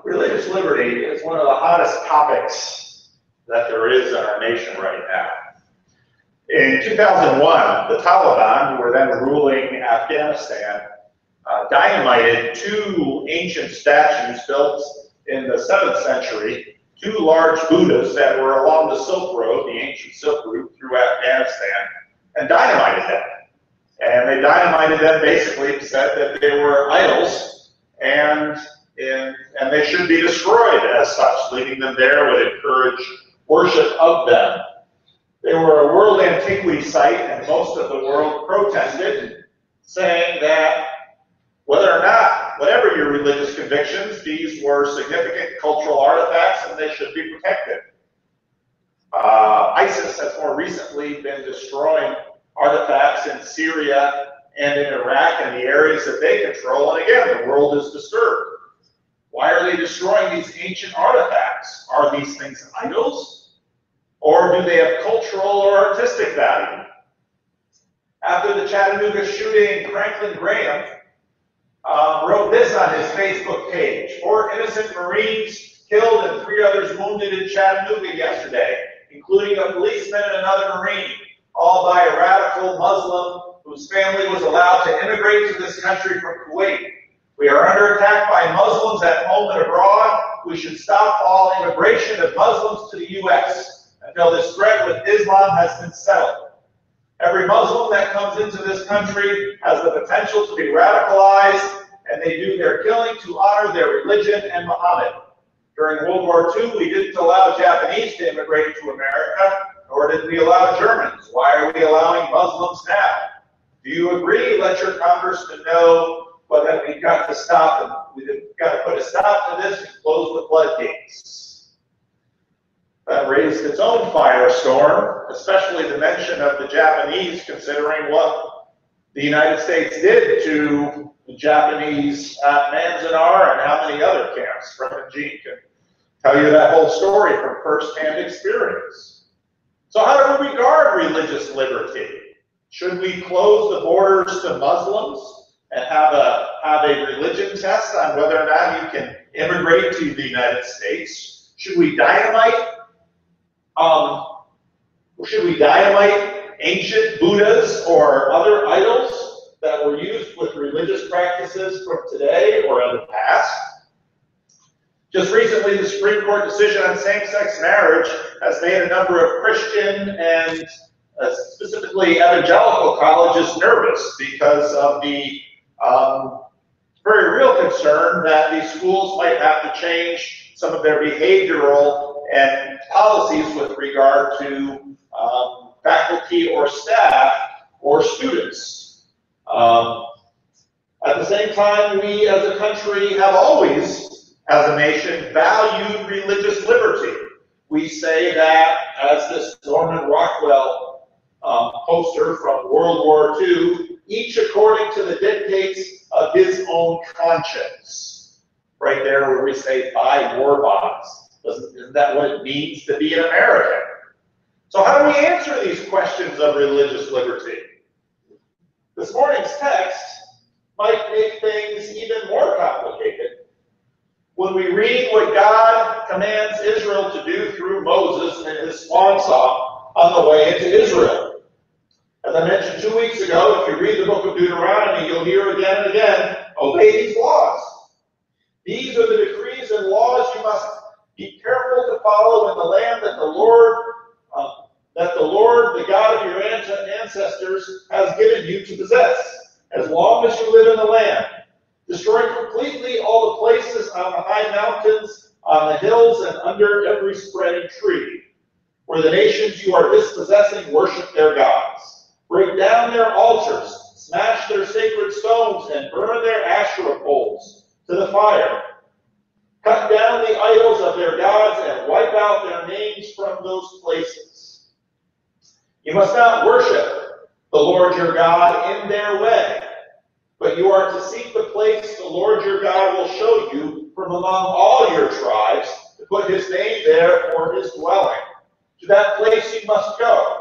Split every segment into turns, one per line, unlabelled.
Religious liberty is one of the hottest topics that there is in our nation right now. In 2001, the Taliban, who were then ruling Afghanistan, dynamited two ancient statues built in the 7th century, two large Buddhas that were along the Silk Road, the ancient Silk Route through Afghanistan, and dynamited them. And they dynamited them basically and said that they were idols and they should be destroyed as such. Leaving them there would encourage worship of them. They were a world antiquity site, and most of the world protested, saying that whether or not, whatever your religious convictions, these were significant cultural artifacts and they should be protected. ISIS has more recently been destroying artifacts in Syria and in Iraq and the areas that they control, and again, the world is disturbed. Why are they destroying these ancient artifacts? Are these things idols? Or do they have cultural or artistic value? After the Chattanooga shooting, Franklin Graham wrote this on his Facebook page: 4 innocent Marines killed and 3 others wounded in Chattanooga yesterday, including a policeman and another Marine, all by a radical Muslim whose family was allowed to immigrate to this country from Kuwait. We are under attack by Muslims at home and abroad. We should stop all immigration of Muslims to the U.S. until this threat with Islam has been settled. Every Muslim that comes into this country has the potential to be radicalized, and they do their killing to honor their religion and Muhammad. During World War II, we didn't allow Japanese to immigrate to America, nor did we allow Germans. Why are we allowing Muslims now? Do you agree? Let your congressman know that we've got to stop, and we've got to put a stop to this and close the floodgates. That raised its own firestorm, especially the mention of the Japanese, considering what the United States did to the Japanese at Manzanar and how many other camps. Fred and Jean can tell you that whole story from first-hand experience. So how do we regard religious liberty? Should we close the borders to Muslims and have a religion test on whether or not you can immigrate to the United States? Should we dynamite ancient Buddhas or other idols that were used with religious practices from today or in the past? Just recently, the Supreme Court decision on same-sex marriage has made a number of Christian and specifically evangelical colleges nervous because of the very real concern that these schools might have to change some of their behavioral and policies with regard to faculty or staff or students. At the same time, we as a country have always, as a nation, valued religious liberty. We say that, as this Norman Rockwell poster from World War II, each according to the dictates of his own conscience. Right there where we say buy war bonds. Isn't that what it means to be an American? So how do we answer these questions of religious liberty? This morning's text might make things even more complicated. When we read what God commands Israel to do through Moses in his swan song on the way into Israel. As I mentioned 2 weeks ago, if you read the book of Deuteronomy, you'll hear again and again, obey these laws. These are the decrees and laws you must be careful to follow in the land that the Lord, the God of your ancestors, has given you to possess, as long as you live in the land. Destroy completely all the places on the high mountains, on the hills, and under every spreading tree, where the nations you are dispossessing worship their gods. Break down their altars, smash their sacred stones, and burn their Asherah poles to the fire. Cut down the idols of their gods and wipe out their names from those places. You must not worship the Lord your God in their way, but you are to seek the place the Lord your God will show you from among all your tribes, to put his name there for his dwelling. To that place you must go.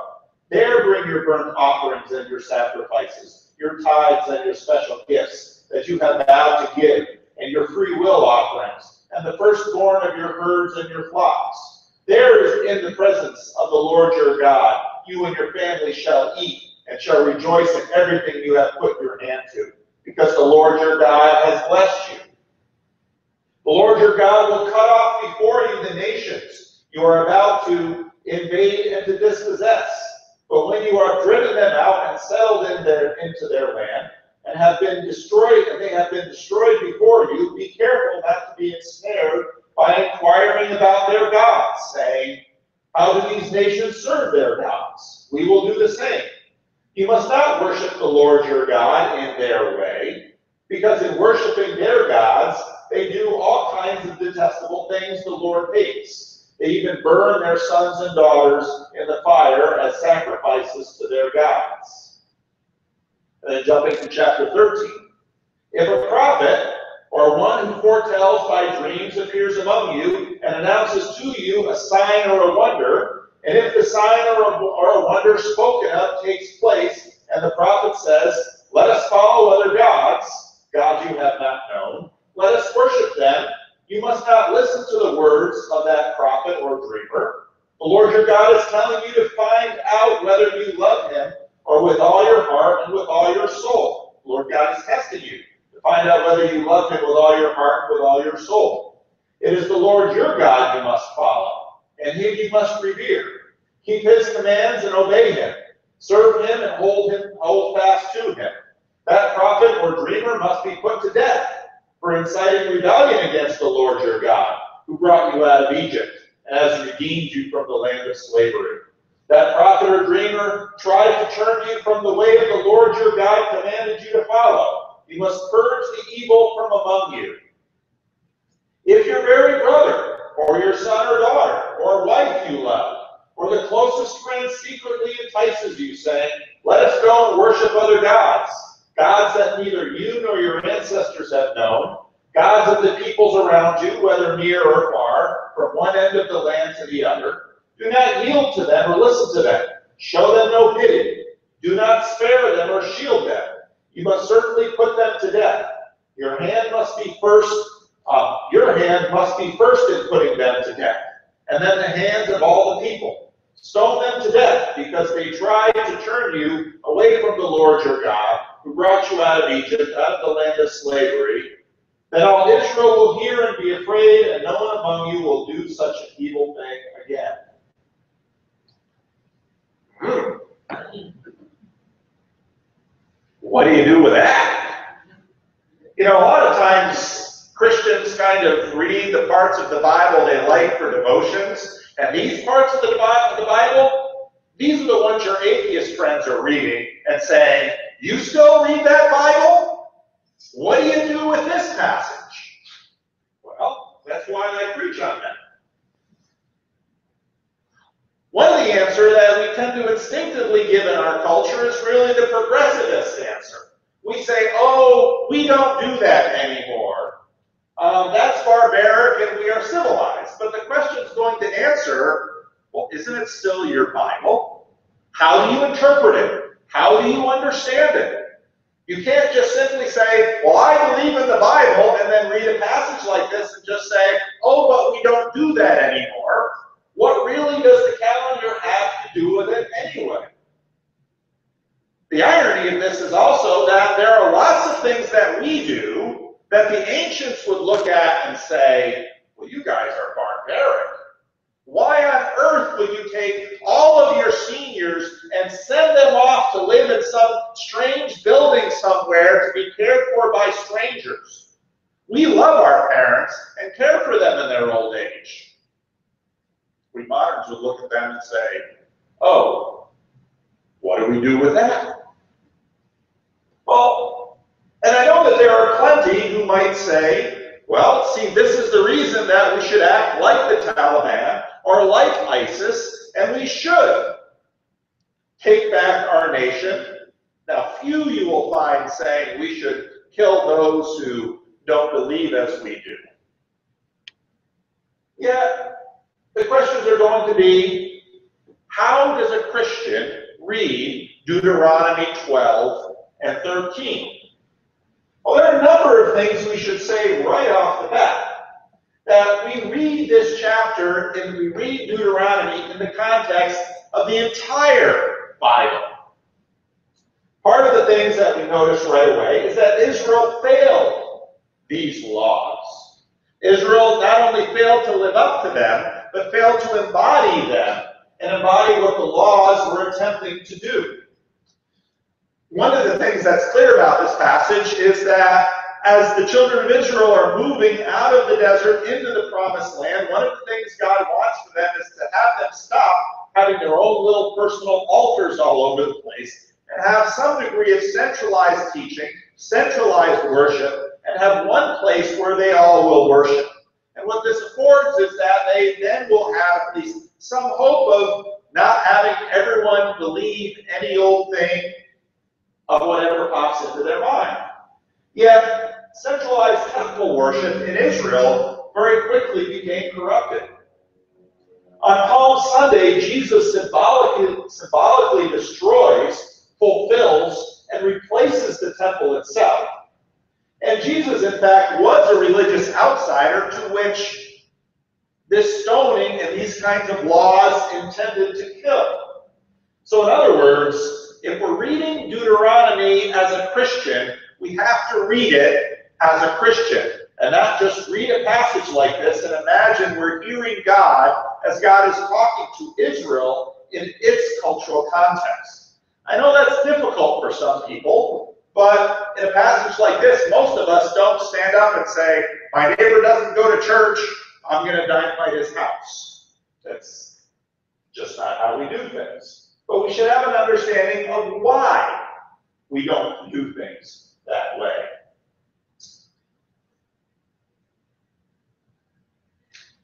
There bring your burnt offerings and your sacrifices, your tithes and your special gifts that you have vowed to give, and your free will offerings, and the first firstborn of your herds and your flocks. There is in the presence of the Lord your God, you and your family shall eat and shall rejoice in everything you have put your hand to, because the Lord your God has blessed you. The Lord your God will cut off before you the nations you are about to invade and to dispossess. But when you are driven them out and settled into their land, and have been destroyed, and they have been destroyed before you, be careful not to be ensnared by inquiring about their gods, saying, how do these nations serve their gods? We will do the same. You must not worship the Lord your God in their way, because in worshiping their gods, they do all kinds of detestable things the Lord hates. They even burn their sons and daughters in the fire as sacrifices to their gods. And then jumping to chapter 13. If a prophet or one who foretells by dreams appears among you and announces to you a sign or a wonder, and if the sign or a wonder spoken of takes place, and the prophet says, let us follow other gods, gods you have not known, let us worship them, you must not listen to the words of that prophet or dreamer. The Lord your God is telling you to find out whether you love him, or with all your heart and with all your soul. The Lord God is testing you to find out whether you love him with all your heart and with all your soul. It is the Lord your God you must follow, and him you must revere. Keep his commands and obey him. Serve him and hold fast to him. That prophet or dreamer must be put to death for inciting rebellion against the Lord your God, who brought you out of Egypt and has redeemed you from the land of slavery. That prophet or dreamer tried to turn you from the way of the Lord your God commanded you to follow. You must purge the evil from among you. If your very brother, or your son or daughter, or wife you love, or the closest friend secretly entices you, saying, let us go and worship other gods, gods that neither you nor your ancestors have known, gods of the peoples around you, whether near or far, from one end of the land to the other, do not yield to them or listen to them. Show them no pity. Do not spare them or shield them. You must certainly put them to death. Your hand must be first in putting them to death, and then the hands of all the people. Stone them to death, because they tried to turn you away from the Lord your God, who brought you out of Egypt, out of the land of slavery. Then all Israel will hear and be afraid, and no one among you will do such an evil thing again. What do you do with that? You know, a lot of times Christians kind of read the parts of the Bible they like for devotions, and these parts of the Bible, these are the ones your atheist friends are reading and saying, you still read that Bible? What do you do with this passage? Well, that's why I preach on that. One of the answers that we tend to instinctively give in our culture is really the progressivist answer. We say, oh, we don't do that anymore. That's barbaric and we are civilized. But the question is going to answer, well, isn't it still your Bible? How do you interpret it? How do you understand it? You can't just simply say, well, I believe in the Bible, and then read a passage like this and just say, oh, but we don't do that anymore. What really does the calendar have to do with it anyway? The irony of this is also that there are lots of things that we do that the ancients would look at and say, well, you guys are barbaric. Why on earth would you take all of your seniors and send them off to live in some strange building somewhere to be cared for by strangers? We love our parents and care for them in their old age. We moderns would look at them and say, oh, what do we do with that? Well, and I know that there are plenty who might say, well, see, this is the reason that we should act like the Taliban or like ISIS, and we should take back our nation. Now, few you will find saying we should kill those who don't believe as we do. Yet, the questions are going to be, how does a Christian read Deuteronomy 12 and 13? Well, there are a number of things we should say right off the bat. that we read this chapter and we read Deuteronomy in the context of the entire Bible. Part of the things that we notice right away is that Israel failed these laws. Israel not only failed to live up to them, but failed to embody them and embody what the laws were attempting to do. One of the things that's clear about this passage is that as the children of Israel are moving out of the desert into the promised land, one of the things God wants for them is to have them stop having their own little personal altars all over the place and have some degree of centralized teaching, centralized worship, and have one place where they all will worship. And what this affords is that they then will have at least some hope of not having everyone believe any old thing of whatever pops into their mind. Yet, centralized temple worship in Israel very quickly became corrupted. On Palm Sunday, Jesus symbolically destroys, fulfills, and replaces the temple itself. And Jesus, in fact, was a religious outsider to which this stoning and these kinds of laws intended to kill. So in other words, if we're reading Deuteronomy as a Christian, we have to read it as a Christian and not just read a passage like this and imagine we're hearing God as God is talking to Israel in its cultural context. I know that's difficult for some people, but in a passage like this, most of us don't stand up and say, my neighbor doesn't go to church, I'm going to dynamite his house. That's just not how we do things. But we should have an understanding of why we don't do things that way.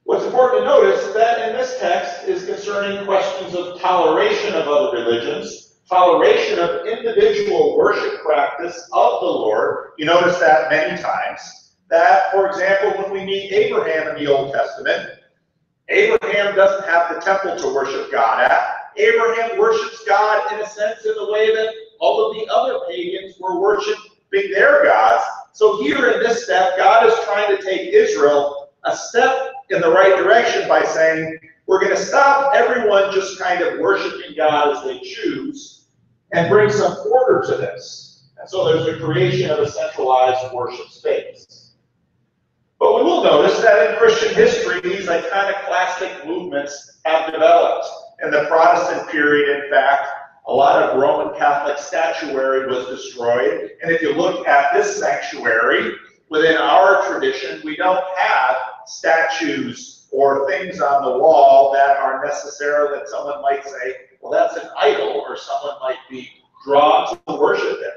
What's important to notice is that in this text is concerning questions of toleration of other religions, toleration of individual worship practice of the Lord. You notice that many times. That, for example, when we meet Abraham in the Old Testament, Abraham doesn't have the temple to worship God at. Abraham worships God in a sense in the way that all of the other pagans were worshiping their gods. So here in this step, God is trying to take Israel a step in the right direction by saying, we're going to stop everyone just kind of worshiping God as they choose and bring some order to this. And so there's the creation of a centralized worship space. But we will notice that in Christian history, these iconoclastic movements have developed. In the Protestant period, in fact, a lot of Roman Catholic statuary was destroyed. And if you look at this sanctuary, within our tradition, we don't have statues or things on the wall that are necessarily that someone might say, well, that's an idol, or someone might be drawn to worship it.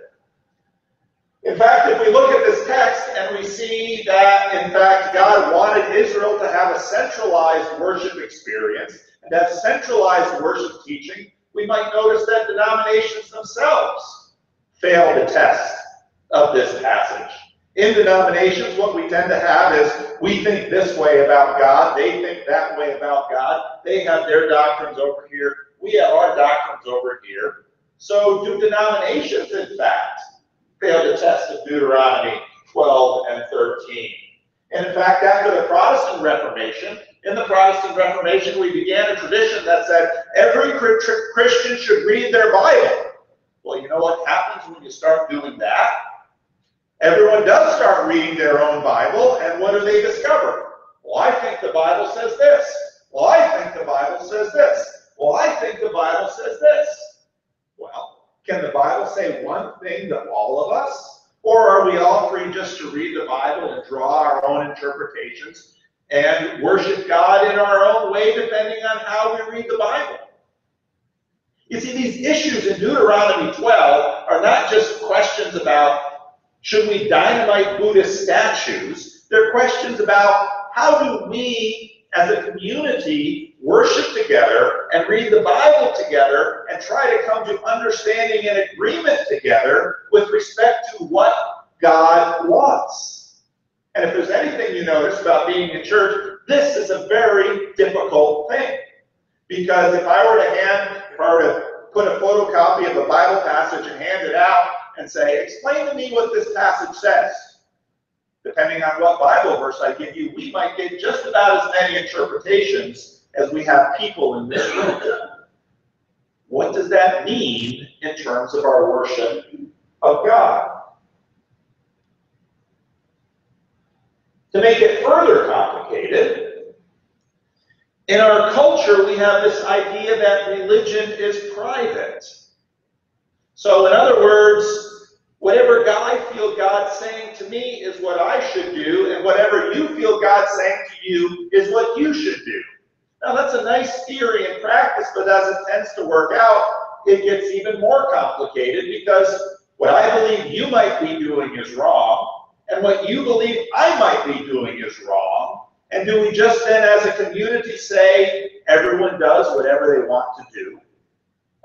In fact, if we look at this text and we see that, in fact, God wanted Israel to have a centralized worship experience and have centralized worship teaching, we might notice that denominations themselves fail the test of this passage. In denominations, what we tend to have is we think this way about God, they think that way about God, they have their doctrines over here, we have our doctrines over here. So do denominations, in fact, fail the test of Deuteronomy 12 and 13? And in fact, after the Protestant Reformation, in the Protestant Reformation, we began a tradition that said every Christian should read their Bible. Well, you know what happens when you start doing that? Everyone does start reading their own Bible, and what do they discover? Well, I think the Bible says this. Well, I think the Bible says this. Well, I think the Bible says this. Well, can the Bible say one thing to all of us? Or are we all free just to read the Bible and draw our own interpretations and worship God in our own way depending on how we read the Bible? You see, these issues in Deuteronomy 12 are not just questions about should we dynamite Buddhist statues. They're questions about how do we as a community worship together and read the Bible together and try to come to understanding and agreement together with respect to what God wants. And if there's anything you notice about being in church, this is a very difficult thing. Because if I were to put a photocopy of a Bible passage and hand it out and say, explain to me what this passage says, depending depending on what Bible verse I give you, we might get just about as many interpretations as we have people in this room. What does that mean in terms of our worship of God? To make it further complicated, in our culture we have this idea that religion is private. So in other words, whatever I feel God's saying to me is what I should do, and whatever you feel God's saying to you is what you should do. Now that's a nice theory and practice, but as it tends to work out, it gets even more complicated, because what I believe you might be doing is wrong, and what you believe I might be doing is wrong. And do we just then as a community say everyone does whatever they want to do?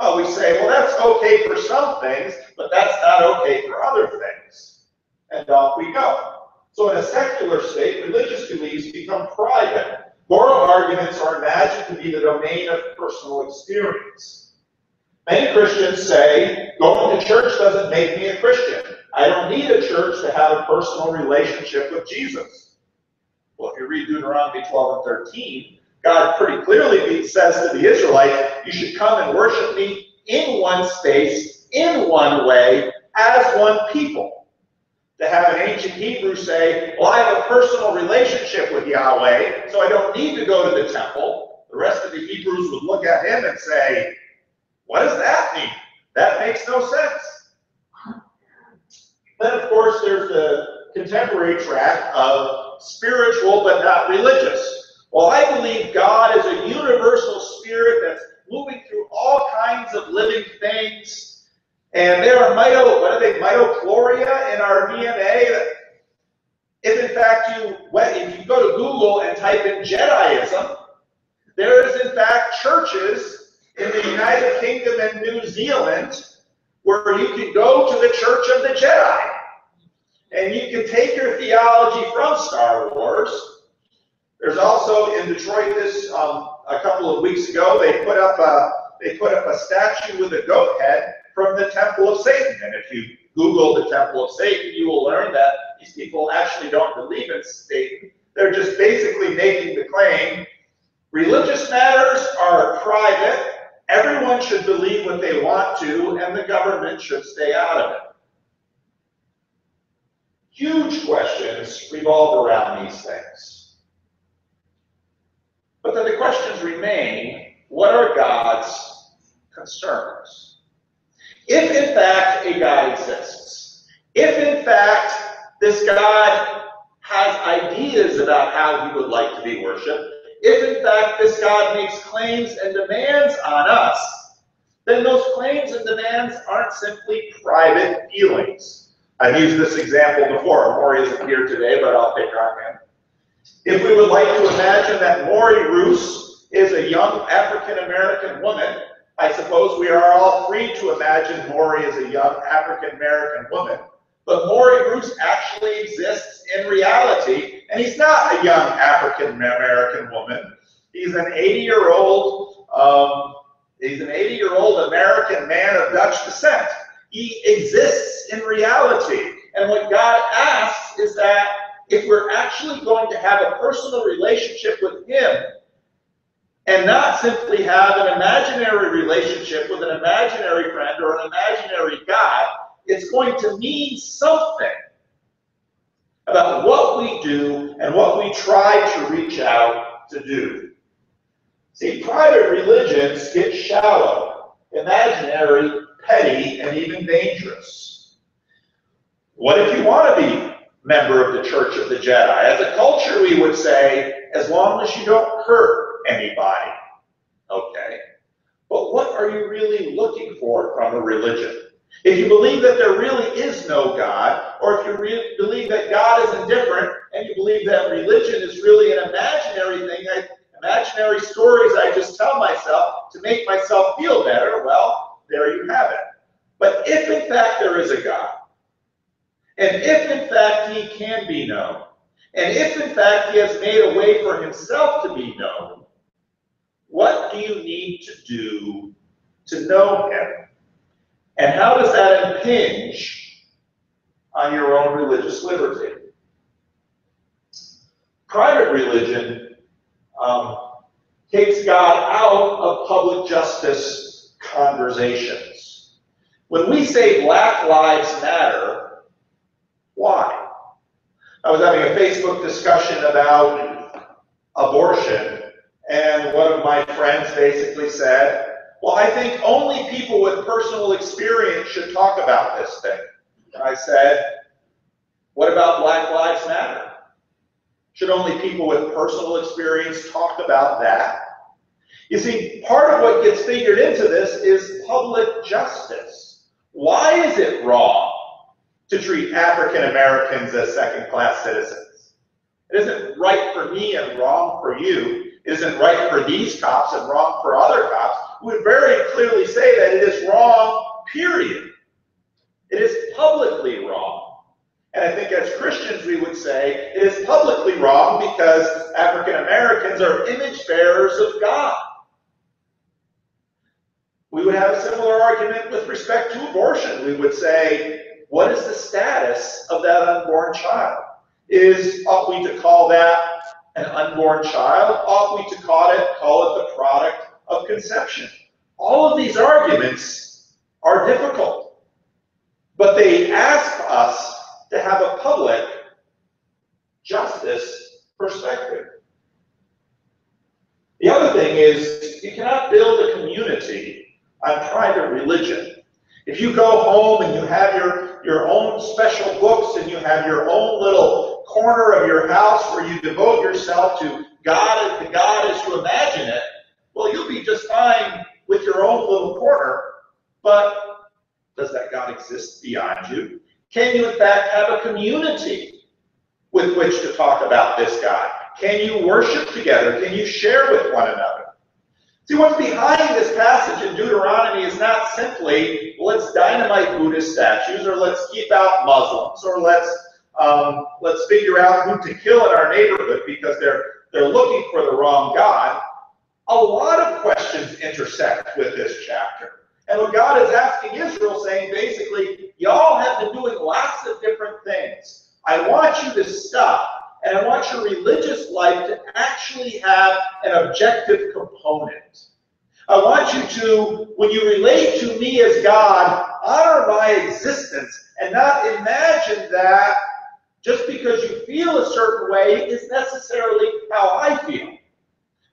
Oh, we say, well, that's okay for some things, but that's not okay for other things. And off we go. So in a secular state, religious beliefs become private. Moral arguments are imagined to be the domain of personal experience. Many Christians say, going to church doesn't make me a Christian. I don't need a church to have a personal relationship with Jesus. Well, if you read Deuteronomy 12 and 13, God pretty clearly says to the Israelites, you should come and worship me in one space, in one way, as one people. To have an ancient Hebrew say, well, I have a personal relationship with Yahweh, so I don't need to go to the temple. The rest of the Hebrews would look at him and say, what does that mean? That makes no sense. Then, of course, there's the contemporary track of spiritual but not religious. Well, I believe God is a universal spirit that's moving through all kinds of living things. And there are mitochondria in our DNA. If in fact if you go to Google and type in Jediism, there is in fact churches in the United Kingdom and New Zealand where you can go to the Church of the Jedi. And you can take your theology from Star Wars. There's also in Detroit a couple of weeks ago, they put up a statue with a goat head from the Temple of Satan. And if you Google the Temple of Satan, you will learn that these people actually don't believe in Satan. They're just basically making the claim, religious matters are private, everyone should believe what they want to, and the government should stay out of it. Huge questions revolve around these things. But then the questions remain, what are God's concerns? If in fact a God exists, if in fact this God has ideas about how he would like to be worshipped, if in fact this God makes claims and demands on us, then those claims and demands aren't simply private feelings. I've used this example before. Maury isn't here today, but I'll pick on him. If we would like to imagine that Maury Roos is a young African-American woman, I suppose we are all free to imagine Maury as a young African-American woman. But Maury Roos actually exists in reality, and he's not a young African-American woman. He's an 80-year-old American man of Dutch descent. He exists in reality. And what God asks is that if we're actually going to have a personal relationship with him and not simply have an imaginary relationship with an imaginary friend or an imaginary God, it's going to mean something about what we do and what we try to reach out to do. See, private religions get shallow, imaginary, petty, and even dangerous. What if you want to be a member of the Church of the Jedi? As a culture, we would say, as long as you don't hurt anybody. Okay. But what are you really looking for from a religion? If you believe that there really is no God, or if you really believe that God is indifferent, and you believe that religion is really an imaginary thing, imaginary stories I just tell myself to make myself feel better, well, there you have it. But if in fact there is a God, and if in fact he can be known, and if in fact he has made a way for himself to be known, what do you need to do to know him? And how does that impinge on your own religious liberty? Private religion takes God out of public justice conversations. When we say Black Lives Matter, why? I was having a Facebook discussion about abortion, and one of my friends basically said, well, I think only people with personal experience should talk about this thing. And I said, what about Black Lives Matter? Should only people with personal experience talk about that? You see, part of what gets figured into this is public justice. Why is it wrong to treat African Americans as second-class citizens? It isn't right for me and wrong for you. It isn't right for these cops and wrong for other cops. We would very clearly say that it is wrong, period. It is publicly wrong. And I think as Christians we would say it is publicly wrong because African Americans are image bearers of God. We would have a similar argument with respect to abortion. We would say, what is the status of that unborn child? Ought we to call that an unborn child? Ought we to call it the product of conception? All of these arguments are difficult, but they ask us to have a public justice perspective. The other thing is, you cannot build a community on private religion. If you go home and you have your own special books and you have your own little corner of your house where you devote yourself to God and to God as you imagine it, well, you'll be just fine with your own little corner, but does that God exist beyond you? Can you, in fact, have a community with which to talk about this God? Can you worship together? Can you share with one another? See, what's behind this passage in Deuteronomy is not simply, let's dynamite Buddhist statues, or let's keep out Muslims, or let's figure out who to kill in our neighborhood because they're looking for the wrong God. A lot of questions intersect with this chapter. And what God is asking Israel, saying basically, y'all have been doing lots of different things. I want you to stop, and I want your religious life to actually have an objective component. I want you to, when you relate to me as God, honor my existence and not imagine that just because you feel a certain way is necessarily how I feel.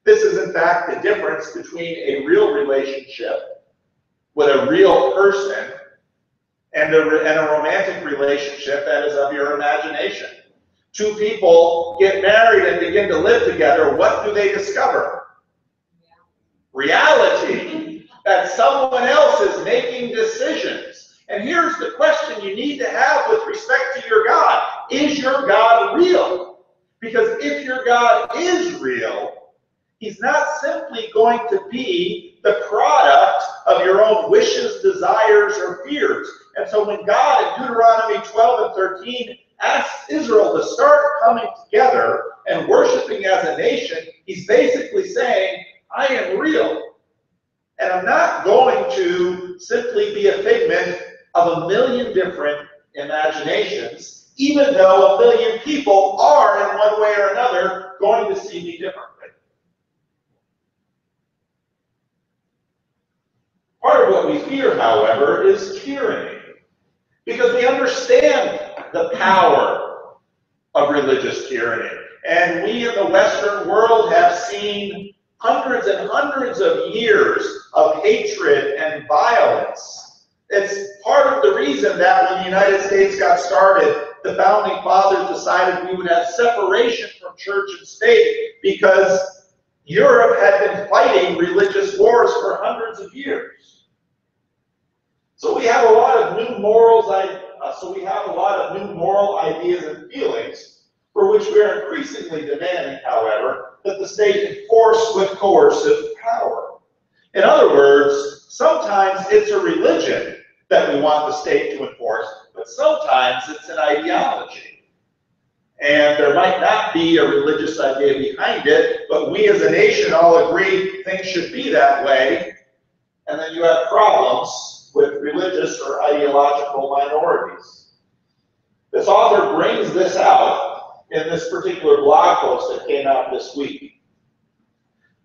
This is, in fact, the difference between a real relationship with a real person and a romantic relationship that is of your imagination. Two people get married and begin to live together. What do they discover? Reality. That someone else is making decisions. And here's the question you need to have with respect to your God. Is your God real? Because if your God is real, He's not simply going to be the product of your own wishes, desires, or fears. And so when God in Deuteronomy 12 and 13 asks Israel to start coming together and worshiping as a nation, He's basically saying, I am real. And I'm not going to simply be a figment of a million different imaginations, even though a million people are, in one way or another, going to see me differently. Part of what we fear, however, is tyranny, because we understand the power of religious tyranny. And we in the Western world have seen hundreds and hundreds of years of hatred and violence. It's part of the reason that when the United States got started, the Founding Fathers decided we would have separation from church and state, because Europe had been fighting religious wars for hundreds of years. So we have a lot of new moral ideas and feelings, for which we are increasingly demanding, however, that the state enforce with coercive power. In other words, sometimes it's a religion that we want the state to enforce, but sometimes it's an ideology. And there might not be a religious idea behind it, but we as a nation all agree things should be that way, and then you have problems with religious or ideological minorities. This author brings this out in this particular blog post that came out this week.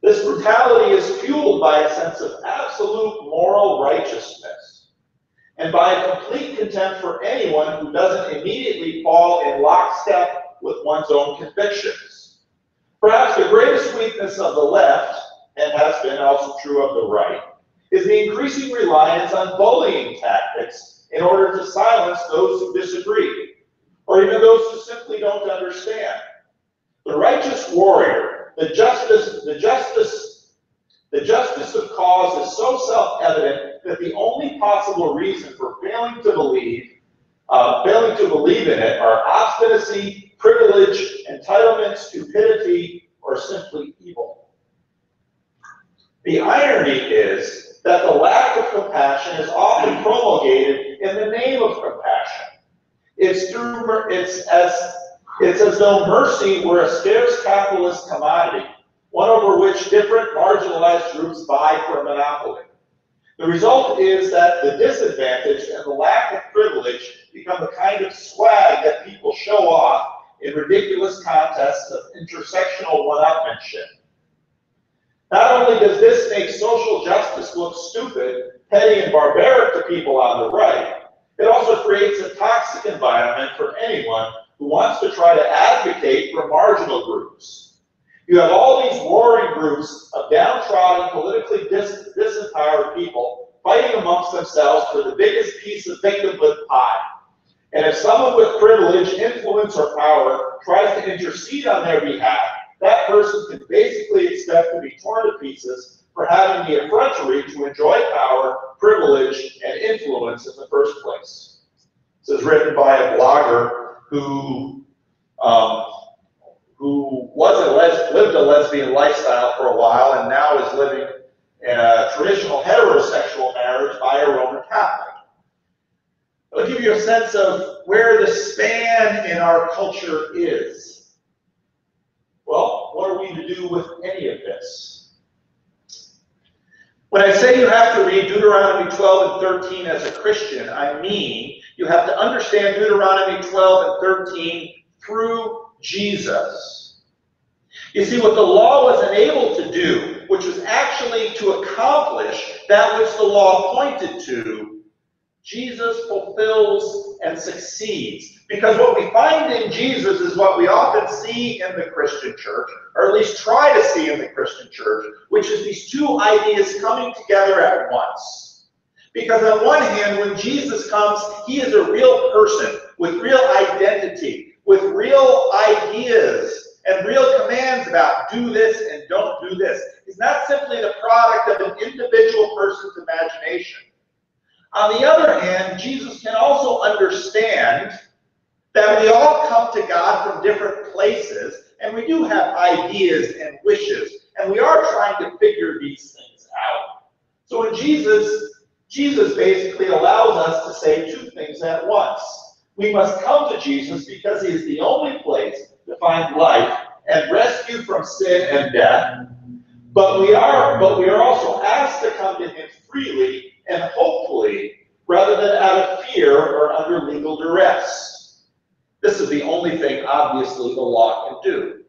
This brutality is fueled by a sense of absolute moral righteousness and by a complete contempt for anyone who doesn't immediately fall in lockstep with one's own convictions. Perhaps the greatest weakness of the left, and has been also true of the right, is the increasing reliance on bullying tactics in order to silence those who disagree, or even those who simply don't understand. The righteous warrior, the justice of cause is so self-evident that the only possible reason for failing to believe in it are obstinacy, privilege, entitlement, stupidity, or simply evil. The irony is that the lack of compassion is often promulgated in the name of compassion. It's as though mercy were a scarce capitalist commodity, one over which different marginalized groups vie for a monopoly. The result is that the disadvantaged and the lack of privilege become the kind of swag that people show off in ridiculous contests of intersectional one-upmanship. Not only does this make social justice look stupid, petty, and barbaric to people on the right, it also creates a toxic environment for anyone who wants to try to advocate for marginal groups. You have all these warring groups of downtrodden, politically disempowered people fighting amongst themselves for the biggest piece of victimhood pie. And if someone with privilege, influence, or power tries to intercede on their behalf, that person can basically expect to be torn to pieces for having the effrontery to enjoy power, privilege, and influence in the first place. This is written by a blogger who lived a lesbian lifestyle for a while and now is living in a traditional heterosexual marriage by a Roman Catholic. It'll give you a sense of where the span in our culture is. Well, what are we to do with any of this? When I say you have to read Deuteronomy 12 and 13 as a Christian, I mean you have to understand Deuteronomy 12 and 13 through Jesus. You see, what the law was unable to do, which was actually to accomplish that which the law pointed to, Jesus fulfills and succeeds. Because what we find in Jesus is what we often see in the Christian church, or at least try to see in the Christian church, which is these two ideas coming together at once. Because on one hand, when Jesus comes, he is a real person with real identity, with real ideas and real commands about do this and don't do this. He's not simply the product of an individual person's imagination. On the other hand, Jesus can also understand that we all come to God from different places, and we do have ideas and wishes, and we are trying to figure these things out. So when Jesus basically allows us to say two things at once. We must come to Jesus because he is the only place to find life and rescue from sin and death. But we are also asked to come to him freely and hopefully, rather than out of fear or under legal duress. This is the only thing, obviously, the law can do.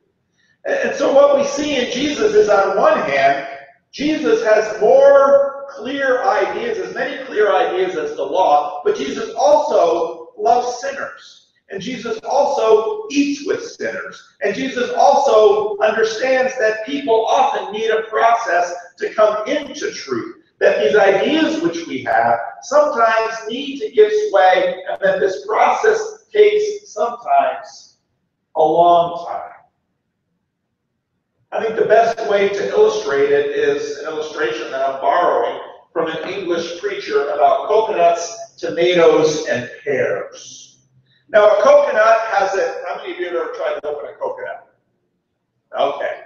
And so what we see in Jesus is, on one hand, Jesus has more clear ideas, as many clear ideas as the law, but Jesus also loves sinners. And Jesus also eats with sinners. And Jesus also understands that people often need a process to come into truth. That these ideas which we have sometimes need to give sway, and that this process takes sometimes a long time. I think the best way to illustrate it is an illustration that I'm borrowing from an English preacher about coconuts, tomatoes, and pears. Now, a coconut has a... How many of you have ever tried to open a coconut? Okay.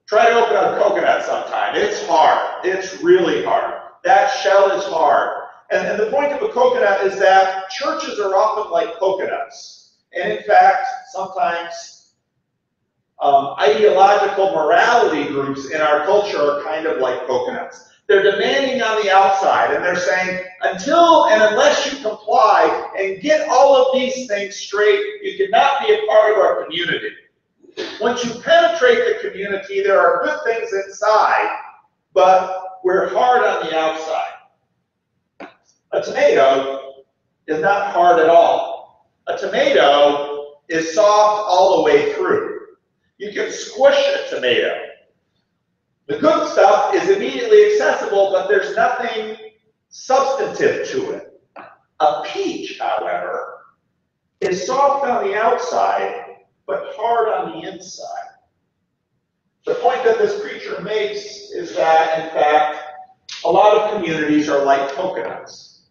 Try to open a coconut sometime. It's hard. It's really hard. That shell is hard. And the point of a coconut is that churches are often like coconuts. And in fact, sometimes ideological morality groups in our culture are kind of like coconuts. They're demanding on the outside, and they're saying, until and unless you comply and get all of these things straight, you cannot be a part of community. Once you penetrate the community, there are good things inside, but we're hard on the outside. A tomato is not hard at all. A tomato is soft all the way through. You can squish a tomato. The good stuff is immediately accessible, but there's nothing substantive to it. A peach, however, is soft on the outside, but hard on the inside. The point that this preacher makes is that, in fact, a lot of communities are like coconuts,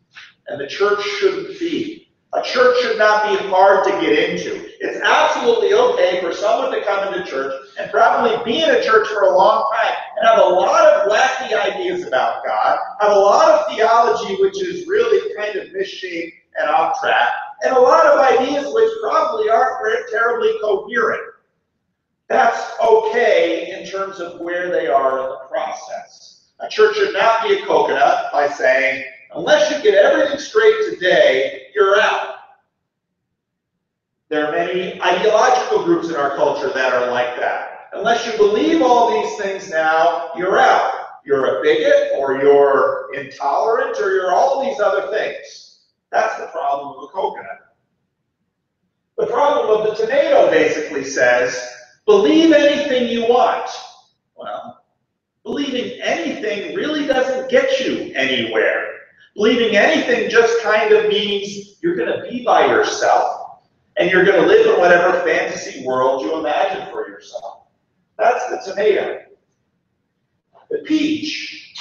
and the church shouldn't be. A church should not be hard to get into. It's absolutely okay for someone to come into church and probably be in a church for a long time and have a lot of wacky ideas about God, have a lot of theology which is really kind of misshaped and off track, and a lot of ideas which probably aren't very terribly coherent. That's okay in terms of where they are in the process. A church should not be a coconut by saying, unless you get everything straight today, you're out. There are many ideological groups in our culture that are like that. Unless you believe all these things now, you're out. You're a bigot, or you're intolerant, or you're all these other things. That's the problem of a coconut. The problem of the tomato basically says, believe anything you want. Well, believing anything really doesn't get you anywhere. Believing anything just kind of means you're going to be by yourself, and you're going to live in whatever fantasy world you imagine for yourself. That's the tomato. The peach,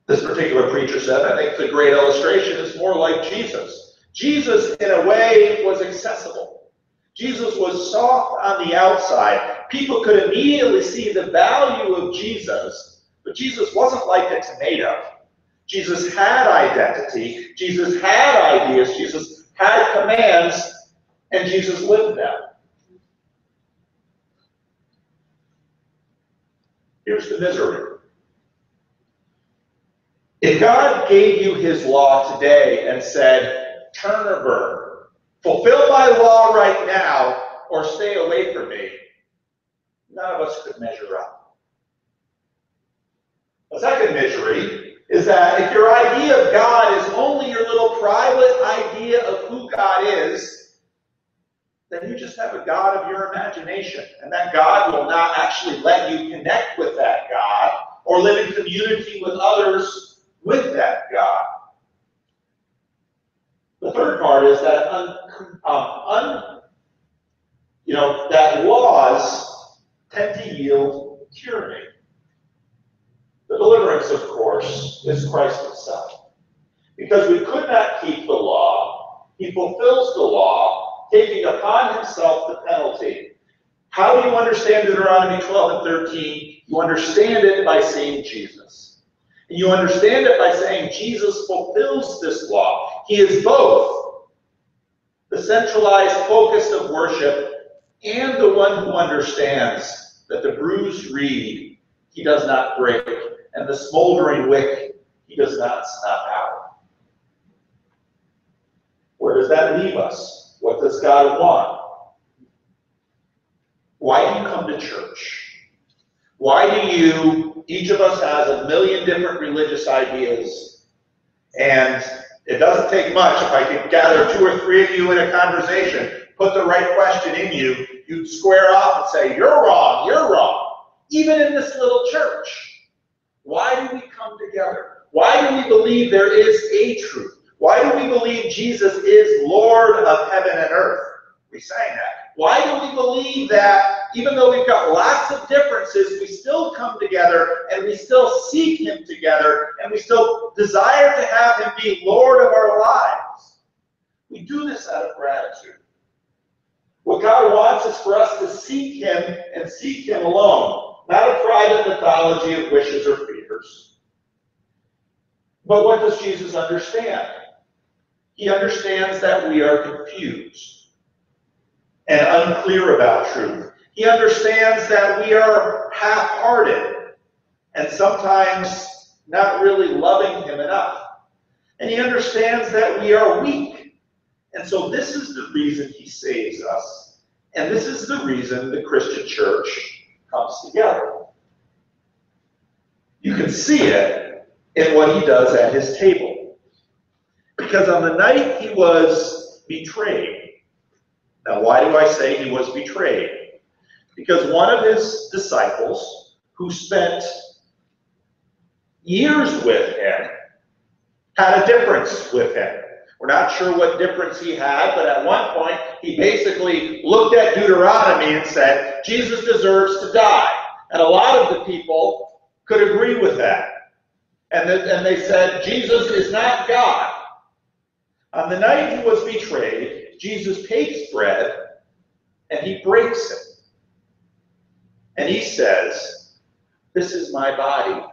this particular preacher said, I think the great illustration is more like Jesus. Jesus, in a way, was accessible. Jesus was soft on the outside. People could immediately see the value of Jesus, but Jesus wasn't like a tomato. Jesus had identity. Jesus had ideas. Jesus had commands, and Jesus lived them. Here's the misery. If God gave you his law today and said, turn or burn, fulfill my law right now or stay away from me, none of us could measure up. The second misery is that if your idea of God is only your little private idea of who God is, then you just have a God of your imagination. And that God will not actually let you connect with that God or live in community with others with that God. The third part is that that laws tend to yield tyranny. The deliverance, of course, is Christ himself. Because we could not keep the law, he fulfills the law, taking upon himself the penalty. How do you understand Deuteronomy 12 and 13? You understand it by seeing Jesus. And you understand it by saying Jesus fulfills this law. He is both the centralized focus of worship and the one who understands that the bruised reed he does not break, and the smoldering wick he does not snuff out. Where does that leave us? What does God want? Why do you come to church? Why do each of us has a million different religious ideas, and it doesn't take much. If I could gather 2 or 3 of you in a conversation, put the right question in you, you'd square off and say, you're wrong, you're wrong. Even in this little church. Why do we come together? Why do we believe there is a truth? Why do we believe Jesus is Lord of heaven and earth? We sang that. Why do we believe that even though we've got lots of differences, we still come together and we still seek him together and we still desire to have him be Lord of our lives? We do this out of gratitude. What God wants is for us to seek him and seek him alone, not a private mythology of wishes or fears. But what does Jesus understand? He understands that we are confused and unclear about truth. He understands that we are half-hearted and sometimes not really loving him enough. And he understands that we are weak And so this is the reason he saves us. And this is the reason the Christian church comes together. You can see it in what he does at his table. Because on the night he was betrayed. Now, why do I say he was betrayed? Because one of his disciples, who spent years with him, had a difference with him. We're not sure what difference he had, but at one point, he basically looked at Deuteronomy and said, Jesus deserves to die. And a lot of the people could agree with that. And they said, Jesus is not God. On the night he was betrayed, Jesus takes bread and he breaks it. And he says, this is my body.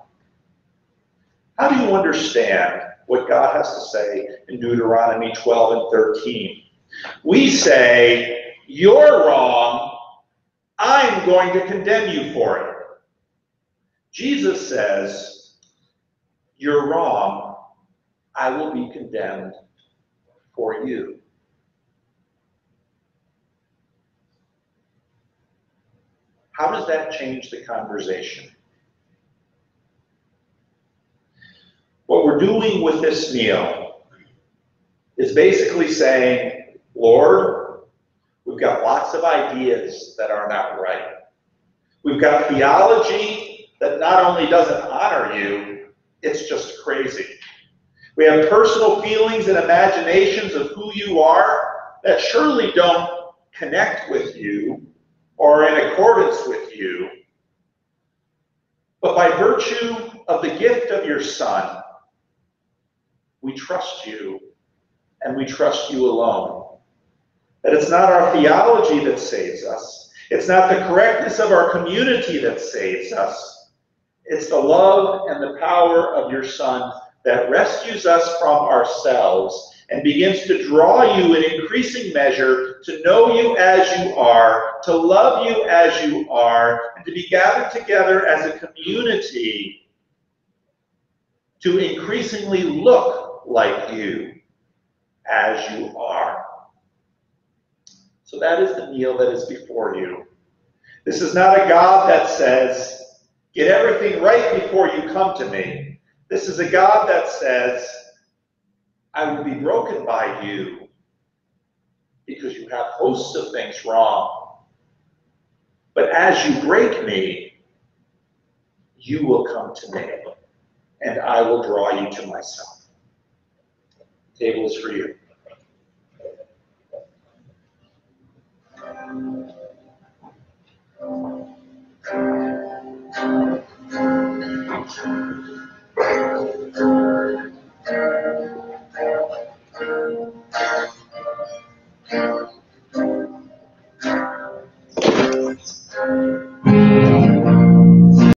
How do you understand what God has to say in Deuteronomy 12 and 13? We say, you're wrong, I'm going to condemn you for it. Jesus says, you're wrong, I will be condemned for you. How does that change the conversation? What we're doing with this meal is basically saying, Lord, we've got lots of ideas that are not right. We've got theology that not only doesn't honor you, it's just crazy. We have personal feelings and imaginations of who you are that surely don't connect with you or in accordance with you. But by virtue of the gift of your Son, we trust you, and we trust you alone. That it's not our theology that saves us. It's not the correctness of our community that saves us. It's the love and the power of your Son that rescues us from ourselves and begins to draw you in increasing measure to know you as you are, to love you as you are, and to be gathered together as a community to increasingly look like you as you are. So that is the meal that is before you. This is not a God that says, get everything right before you come to me. This is a God that says, I will be broken by you because you have hosts of things wrong. But as you break me, you will come to me, and I will draw you to myself. The table is for you.